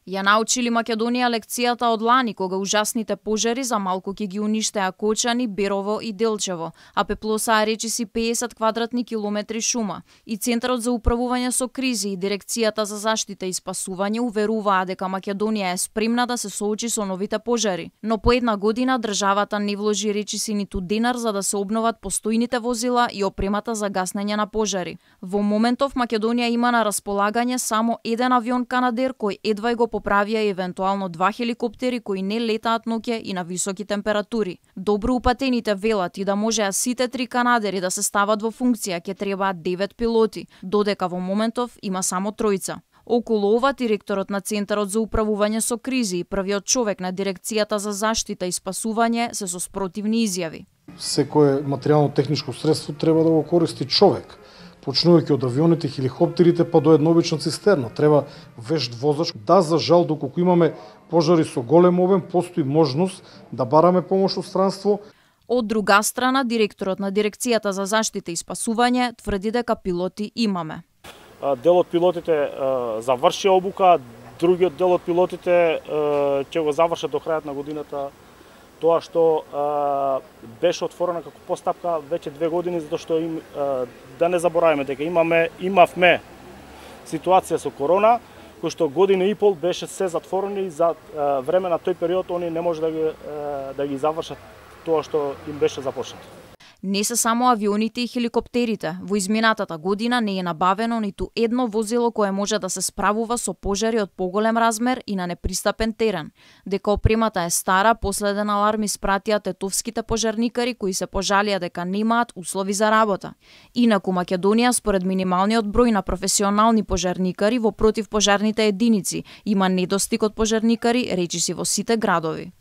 Ја научили Македонија лекцијата од лани, кога ужасните пожари за малку ќе ги уништеа Кочани, Берово и Делчево, а пеплосаа речиси 50 квадратни километри шума. И Центарот за управување со кризи и Дирекцијата за заштита и спасување уверуваа дека Македонија е спремна да се соочи со новите пожари. Но по една година државата не вложи речиси ниту денар за да се обноват постојните возила и опремата за гаснење на пожари. Во моментов Македонија има на располагање само еден авион Канадер кој едва го поправија и евентуално 2 хеликоптери кои не летаат ноќе и на високи температури. Добро упатените велат и да можеа сите 3 Канадери да се стават во функција ќе требаат 9 пилоти, додека во моментов има само 3. Околу ова директорот на Центарот за управување со кризи и првиот човек на Дирекцијата за заштита и спасување се со спротивни изјави. Секое материјално-техничко средство треба да го користи човек. Почнувајќи од авионите, хеликоптерите па до една обична цистерна. Треба вешт возач. Да, за жал, доколку имаме пожари со голем обем, постои можност да бараме помош од странство. Од друга страна, директорот на Дирекцијата за заштита и спасување тврди дека пилоти имаме. Дел од пилотите заврши обука, другиот дел од пилотите ќе го завршат до крајот на годината. Тоа што беше отворена како постапка веќе 2 години, затоа што да не забораваме дека имавме ситуација со корона, кој што година и пол беше се затворени и за време на тој период они не може да ги завршат тоа што им беше започнато. Не се само авионите и хеликоптерите. Во изминатата година не е набавено ниту едно возило кое може да се справува со пожари од поголем размер и на непристапен терен. Дека опремата е стара, последен аларм испратија тетовските пожарникари кои се пожалија дека немаат услови за работа. Инаку Македонија, според минималниот број на професионални пожарникари во противпожарните единици, има недостиг од пожарникари речиси во сите градови.